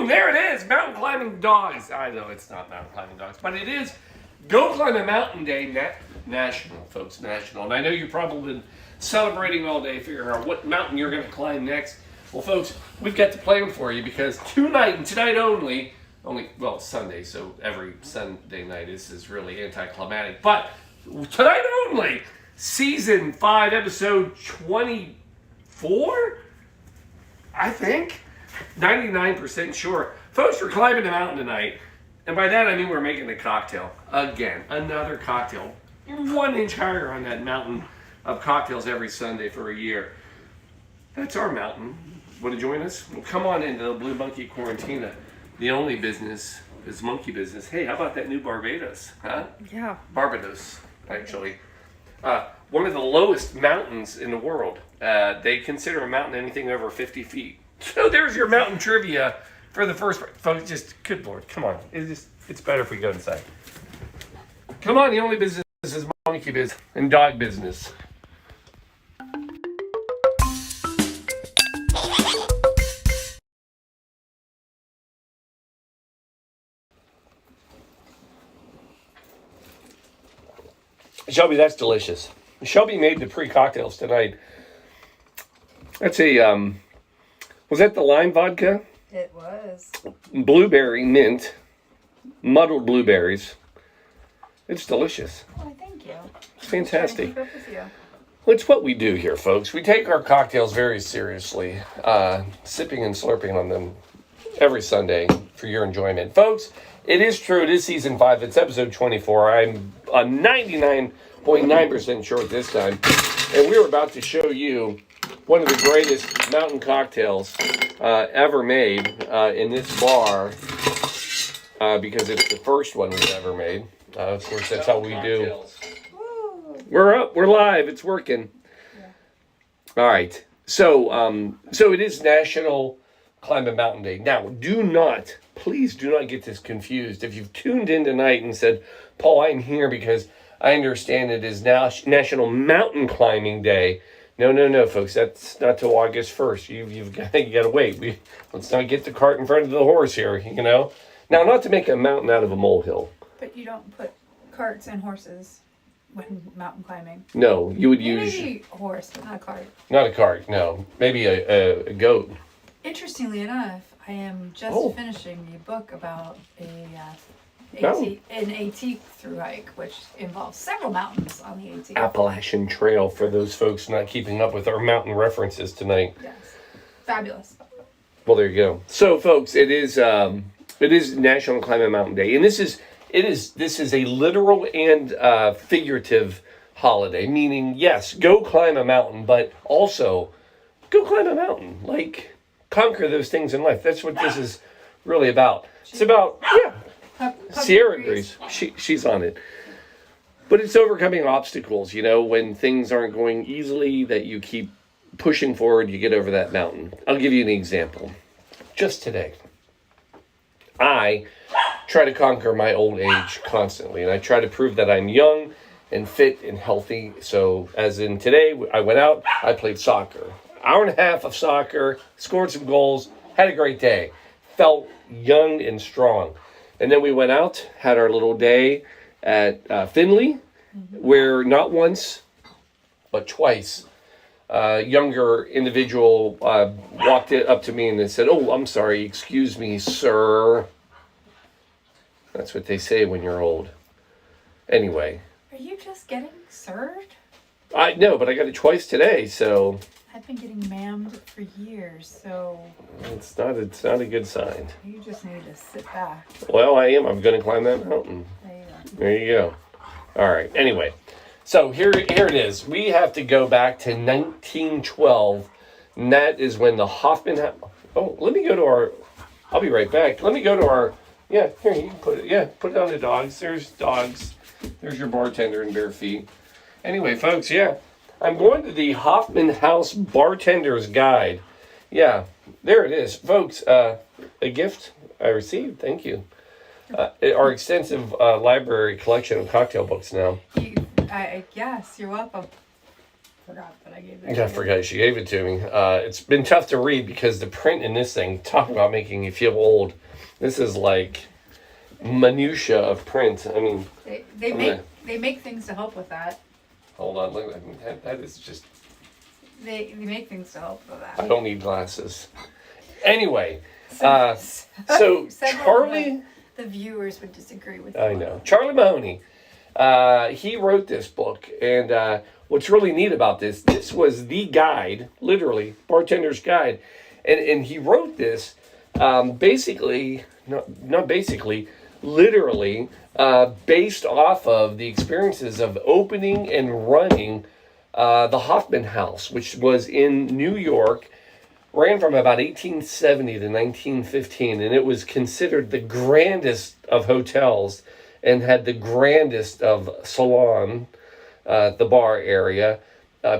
there it is. Mountain climbing dogs. I know it's not mountain climbing dogs, but it is Go Climb a Mountain Day national, folks, national. And I know you've probably been celebrating all day, figuring out what mountain you're going to climb next. Well, folks, we've got the plan for you because tonight and tonight only, well, it's Sunday, so every Sunday night is really anticlimactic. But tonight only, season 5, episode 24, I think, 99% sure. Folks, we're climbing the mountain tonight. And by that, I mean we're making a cocktail. Again, another cocktail. 1 inch higher on that mountain of cocktails every Sunday for a year. That's our mountain. Want to join us? Well, come on into the Blue Monkey Quarantina. The only business is monkey business. Hey, how about that new Barbados? Huh? Yeah. Barbados, actually. One of the lowest mountains in the world. They consider a mountain anything over 50 feet. So there's your mountain trivia for the first part. Folks, just, good Lord, come on. It's better if we go inside. Come on, the only business is monkey business and dog business. Shelby, that's delicious. Shelby made the pre-cocktails tonight. That's a, was that the lime vodka? It was. Blueberry mint, muddled blueberries. It's delicious. Oh, thank you. It's fantastic. Keep up with you. Well, it's what we do here, folks. We take our cocktails very seriously, sipping and slurping on them every Sunday for your enjoyment. Folks, it is true. It is season 5. It's episode 24. I'm 99.9% sure at this time. And we're about to show you one of the greatest mountain cocktails ever made in this bar because it's the first one we've ever made. Of course, that's how we do. We're up. We're live. It's working. Yeah. All right. So it is National Climb a Mountain Day. Now, please do not get this confused. If you've tuned in tonight and said, Paul, I'm here because I understand it is now National Mountain Climbing Day. No, folks. That's not till August 1st. You got to wait. Let's not get the cart in front of the horse here, you know. Now, not to make a mountain out of a molehill. But you don't put carts and horses when mountain climbing. No, you would use... Maybe a horse, but not a cart. Not a cart, no. Maybe a goat. Interestingly enough, I am just finishing a book about an AT through hike, which involves several mountains on the AT. Appalachian Trail, for those folks not keeping up with our mountain references tonight. Yes. Fabulous. Well, there you go. So, folks, it is National Climb a Mountain Day, and this is a literal and figurative holiday, meaning, yes, go climb a mountain, but also go climb a mountain. Like, conquer those things in life. That's what this is really about. It's about, Sierra agrees. She's on it. But it's overcoming obstacles, you know, when things aren't going easily, that you keep pushing forward, you get over that mountain. I'll give you an example. Just today, I try to conquer my old age constantly, and I try to prove that I'm young and fit and healthy. So as in today, I went out, I played soccer. Hour and a half of soccer, scored some goals, had a great day. Felt young and strong. And then we went out, had our little day at Finley, where not once, but twice, a younger individual walked up to me and they said, "Oh, I'm sorry, excuse me, sir." That's what they say when you're old. Anyway. Are you just getting served? I know, but I got it twice today, so... I've been getting mammed for years, so... It's not a good sign. You just need to sit back. Well, I am. I'm going to climb that mountain. There you go. All right. Anyway, so here it is. We have to go back to 1912, and that is when the Hoffman... Oh, let me go to our... I'll be right back. Let me go to our... Yeah, here, you can put it. Yeah, put it on the dogs. There's dogs. There's your bartender in bare feet. Anyway, folks, yeah. I'm going to the Hoffman House Bartender's Guide. Yeah, there it is. Folks, a gift I received. Thank you. Our extensive library collection of cocktail books now. Yes, you're welcome. forgot that I gave it. Yeah, I forgot she gave it to me. It's been tough to read because the print in this thing, talk about making you feel old. This is like minutia of print. I mean, they make things to help with that. Hold on, look at that. That is just. They make things to help with that. I don't need glasses. Anyway, so Charlie. The viewers would disagree with. I know Charlie Mahoney. He wrote this book, and what's really neat about this was the guide, literally bartender's guide, and he wrote this basically, not basically, literally based off of the experiences of opening and running the Hoffman House, which was in New York, ran from about 1870 to 1915, and it was considered the grandest of hotels and had the grandest of salon, the bar area.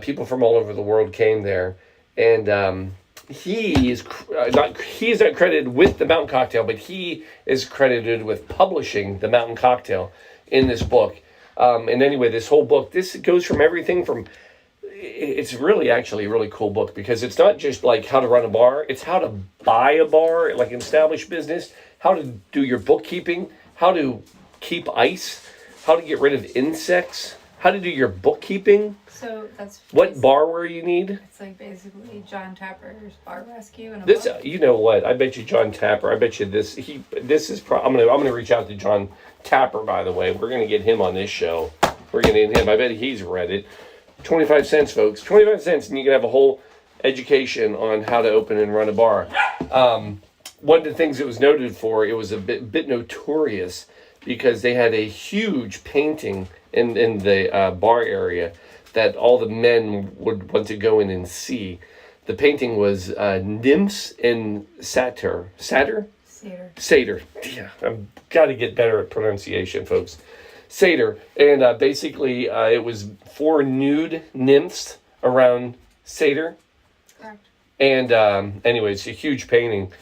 People from all over the world came there, and he's not credited with the Mountain Cocktail, but he is credited with publishing the Mountain Cocktail in this book. And anyway, this whole book, this goes from everything from, it's really actually a really cool book because it's not just like how to run a bar, it's how to buy a bar, like an established business, how to do your bookkeeping, how to keep ice, how to get rid of insects, how to do your bookkeeping. So that's what barware you need. It's like basically John Tapper's Bar Rescue and this. You know what? I bet you John Tapper. I bet you this. This is. I'm gonna reach out to John Tapper. By the way, we're gonna get him on this show. We're gonna get him. I bet he's read it. 25 cents, folks. 25 cents, and you can have a whole education on how to open and run a bar. One of the things it was noted for, it was a bit notorious because they had a huge painting in the bar area that all the men would want to go in and see. The painting was nymphs and satyr. Satyr. Yeah, I've got to get better at pronunciation, folks. Satyr. And basically, it was 4 nude nymphs around satyr. Correct. And anyway, it's a huge painting.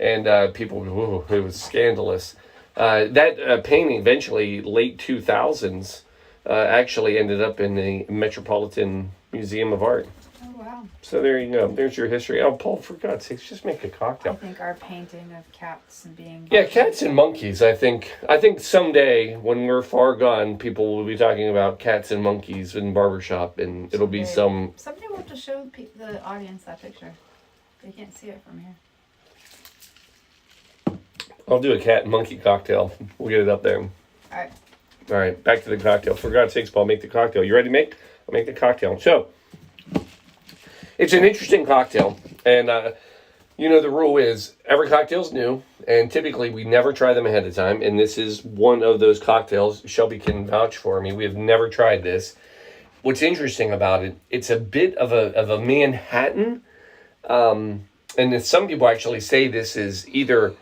And people, it was scandalous. That painting eventually, late 2000s, actually ended up in the Metropolitan Museum of Art. Oh, wow. So there you go. There's your history. Oh, Paul, for God's sakes, just make a cocktail. I think our painting of cats and being... Yeah, cats and monkeys, I think someday, when we're far gone, people will be talking about cats and monkeys in barbershop, and it'll be some... Somebody will have to show the audience that picture. They can't see it from here. I'll do a cat and monkey cocktail. We'll get it up there. All right, back to the cocktail. For God's sakes, Paul, make the cocktail. You ready to make? I'll make the cocktail. So, it's an interesting cocktail. And, the rule is every cocktail's new. And typically, we never try them ahead of time. And this is one of those cocktails. Shelby can vouch for me. We have never tried this. What's interesting about it, it's a bit of a Manhattan. And some people actually say this was either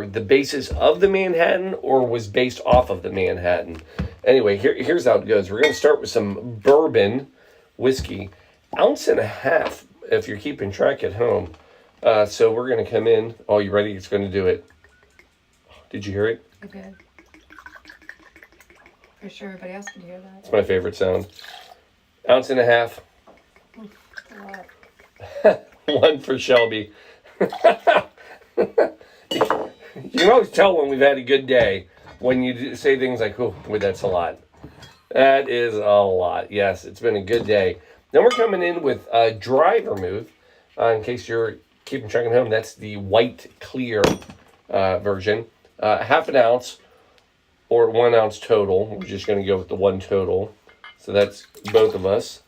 the basis of the Manhattan or was based off of the Manhattan. Anyway, here's how it goes. We're going to start with some Bourbon Whiskey. 1.5 ounces if you're keeping track at home. So we're going to come in. Oh, you ready? It's going to do it. Did you hear it? I did. For sure, everybody else can hear that. It's my favorite sound. 1.5 ounces. Oof, a lot. One for Shelby. You can always tell when we've had a good day when you say things like, oh, boy, that's a lot. That is a lot. Yes, it's been a good day. Then we're coming in with Dry Vermouth. In case you're keeping track at home, that's the white clear version. 1/2 ounce or 1 ounce total. We're just going to go with the 1 total. So that's both of us.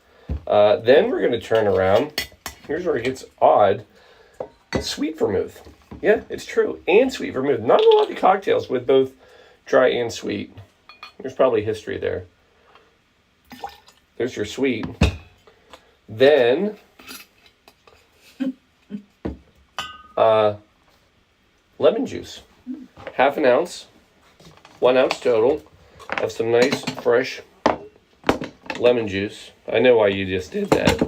Then we're going to turn around. Here's where it gets odd. Sweet Vermouth. Yeah, it's true. And Sweet Vermouth. Not a lot of cocktails with both dry and sweet. There's probably history there. There's your sweet. Then, lemon juice. 1/2 ounce. 1 ounce total of some nice, fresh lemon juice. I know why you just did that.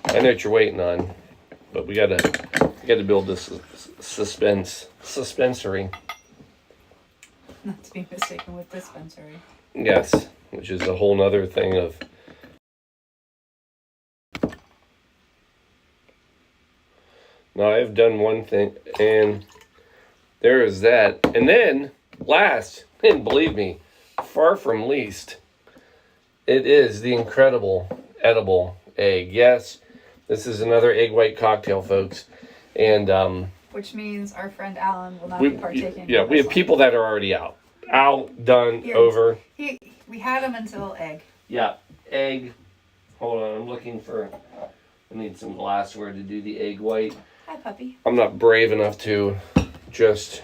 I know what you're waiting on. But we gotta build this suspensory. Not to be mistaken with dispensary. Yes, which is a whole nother thing of Now I've done one thing, and there is that. And then, last, and believe me, far from least, it is the incredible edible egg. Yes, this is another egg white cocktail, folks. And which means our friend Alan will not be partaking. Yeah, we have people that are already out. Out, done, over. We had him until egg. Yeah, egg. Hold on, I'm looking for... I need some glassware to do the egg white. Hi, puppy. I'm not brave enough to just...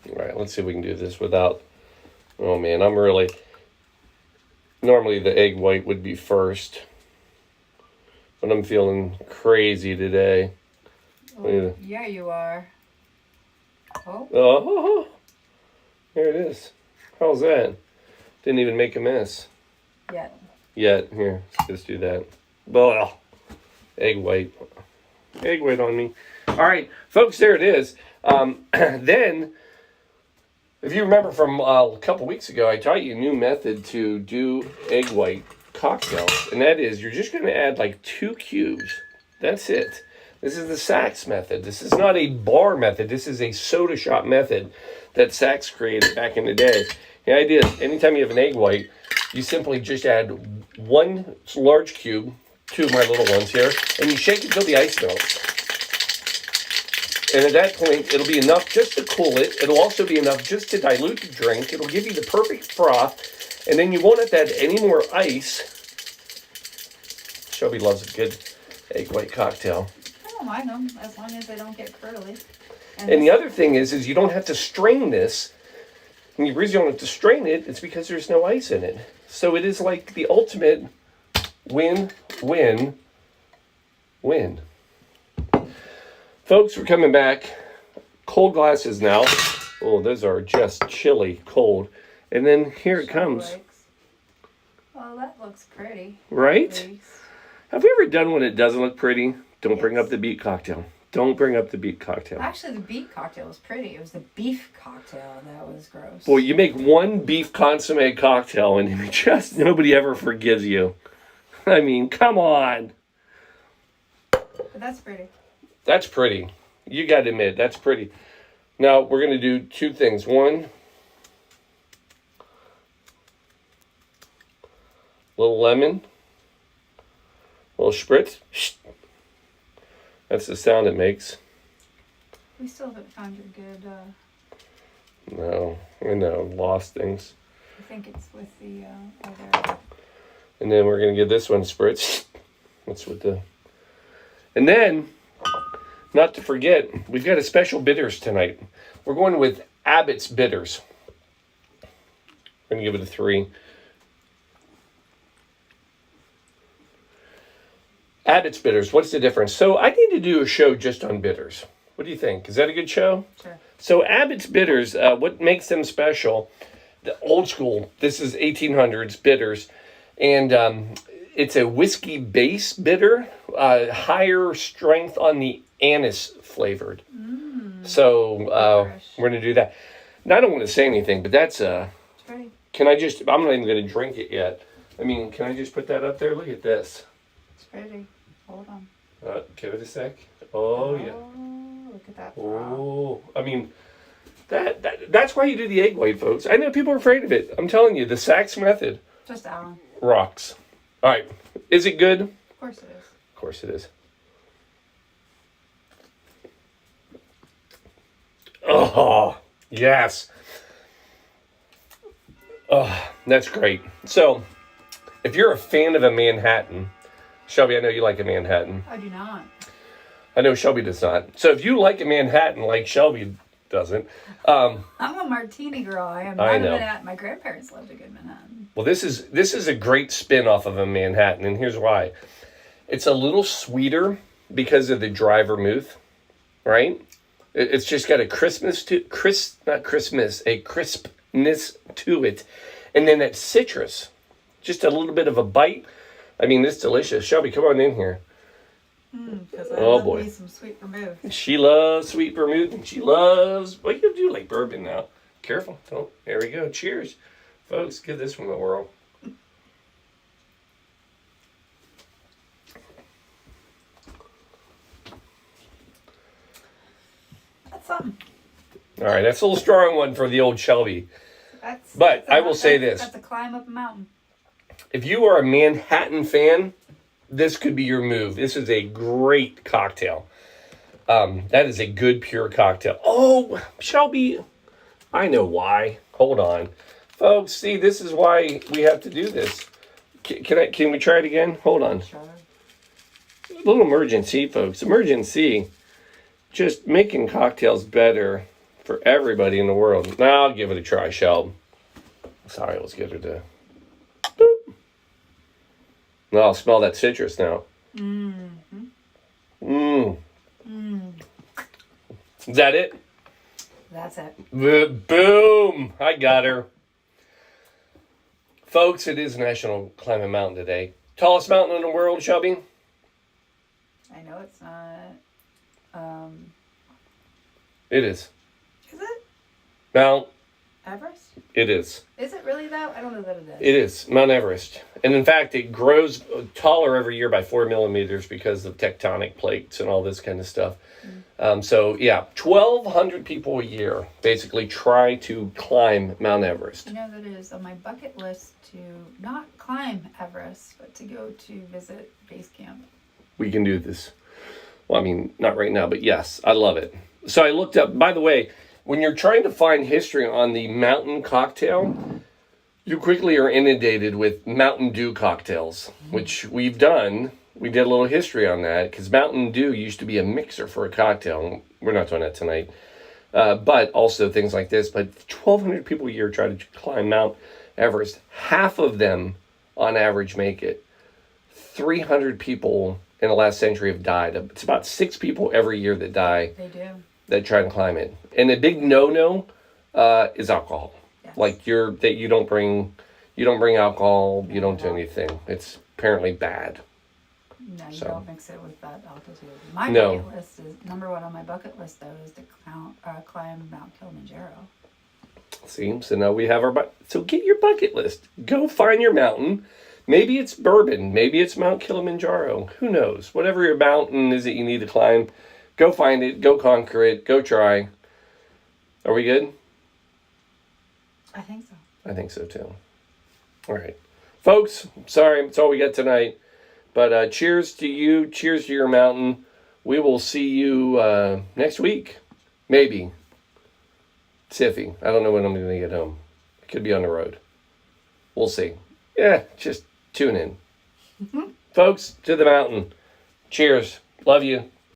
Alright, let's see if we can do this without... Oh man, I'm really... Normally the egg white would be first. But I'm feeling crazy today. Oh, yeah, you are. Oh. Oh, there it is. How's that? Didn't even make a mess. Yet. Here, let's do that. Well, egg white. Egg white on me. All right, folks, there it is. Then, if you remember from a couple weeks ago, I taught you a new method to do egg white cocktails. And that is, you're just going to add like 2 cubes. That's it. This is the Saks method. This is not a bar method. This is a soda shop method that Saks created back in the day. The idea is, anytime you have an egg white, you simply just add 1 large cube, 2 of my little ones here, and you shake it until the ice melts. And at that point, it'll be enough just to cool it. It'll also be enough just to dilute the drink. It'll give you the perfect froth, and then you won't have to add any more ice. Shelby loves a good egg white cocktail. I don't mind them, as long as they don't get curly. And the other thing is you don't have to strain this. And the reason you don't have to strain it is because there's no ice in it. So it is like the ultimate win, win, win. Folks, we're coming back. Cold glasses now. Oh, those are just chilly cold. And then here it comes. Well, that looks pretty. Right? Have we ever done when it doesn't look pretty? Don't bring up the beet cocktail. Don't bring up the beet cocktail. Actually, the beet cocktail was pretty. It was the beef cocktail that was gross. Boy, you make one beef consomme cocktail and just nobody ever forgives you. I mean, come on. But that's pretty. That's pretty. You got to admit, that's pretty. Now, we're going to do 2 things. One, little lemon. Little spritz. That's the sound it makes. We still haven't found your good... No, I know, lost things. I think it's with the other... And then we're going to give this one spritz. That's with the... And then, not to forget, we've got a special bitters tonight. We're going with Abbott's bitters. We're going to give it a 3. Abbott's bitters, what's the difference? So I need to do a show just on bitters. What do you think? Is that a good show? Sure. So Abbott's bitters, what makes them special, the old school, this is 1800s bitters, and it's a whiskey base bitter, higher strength on the anise flavored. So we're going to do that. Now, I don't want to say anything, but that's... pretty. Can I just... I'm not even going to drink it yet. I mean, can I just put that up there? Look at this. It's pretty. Hold on. Give it a sec. Oh, yeah. Look at that. Oh, I mean, that's why you do the egg white, folks. I know people are afraid of it. I'm telling you, the Saks method Just Alan. rocks. All right. Is it good? Of course it is. Of course it is. Oh, yes. Oh, that's great. So, if you're a fan of a Manhattan, Shelby, I know you like a Manhattan. I do not. I know Shelby does not. So if you like a Manhattan like Shelby doesn't. I'm a martini girl. I am not a Manhattan. My grandparents loved a good Manhattan. Well, this is a great spin-off of a Manhattan, and here's why. It's a little sweeter because of the dry vermouth, right? It's just got a crispness to it. And then that citrus, just a little bit of a bite. I mean, it's delicious. Shelby, come on in here. Because I love me some sweet vermouth. She loves sweet vermouth, and she loves... Well, you do like bourbon now. Careful. Don't. There we go. Cheers. Folks, give this one a whirl. something. All right, that's a little strong one for the old Shelby. That's I will say this. That's a climb up a mountain. If you are a Manhattan fan, this could be your move. This is a great cocktail. That is a good pure cocktail. Oh, Shelby, I know why. Hold on. Folks, see, this is why we have to do this. Can we try it again? Hold on. Sure. A little emergency, folks. Emergency. Just making cocktails better for everybody in the world. Now I'll give it a try, Shelby. Sorry, let's get her to... Boop. No, I'll smell that citrus now. Mm-hmm. Mmm. Mm. Is that it? That's it. Boom! I got her. Folks, it is National Climbing Mountain today. Tallest mountain in the world, Shelby? I know it's not. It is. Is it? Mount Everest? It is. Is it really though? I don't know that it is. It is. Mount Everest. And in fact, it grows taller every year by 4 millimeters because of tectonic plates and all this kind of stuff. So, yeah, 1,200 people a year basically try to climb Mount Everest. You know that it is on my bucket list to not climb Everest, but to go to visit base camp. We can do this. Well, I mean, not right now, but yes, I love it. So I looked up, by the way, when you're trying to find history on the mountain cocktail, you quickly are inundated with Mountain Dew cocktails, which we've done. We did a little history on that because Mountain Dew used to be a mixer for a cocktail. We're not doing that tonight. But also things like this. But 1,200 people a year try to climb Mount Everest. Half of them, on average, make it. 300 people in the last century have died. It's about 6 people every year that die. They do. That try to climb it. And the big no-no is alcohol. Yes. Like you don't bring alcohol, you don't do anything. It's apparently bad. No, you So. don't mix it with that altitude. My No. bucket list is number one on my bucket list though is to climb Mount Kilimanjaro. See, so now we have so get your bucket list. Go find your mountain. Maybe it's Bourbon. Maybe it's Mount Kilimanjaro. Who knows? Whatever your mountain is that you need to climb, go find it. Go conquer it. Go try. Are we good? I think so. I think so too. All right. Folks, sorry, that's all we got tonight. But cheers to you. Cheers to your mountain. We will see you next week. Maybe. It's iffy. I don't know when I'm going to get home. I could be on the road. We'll see. Yeah, just tune in. Folks, to the mountain. Cheers. Love you.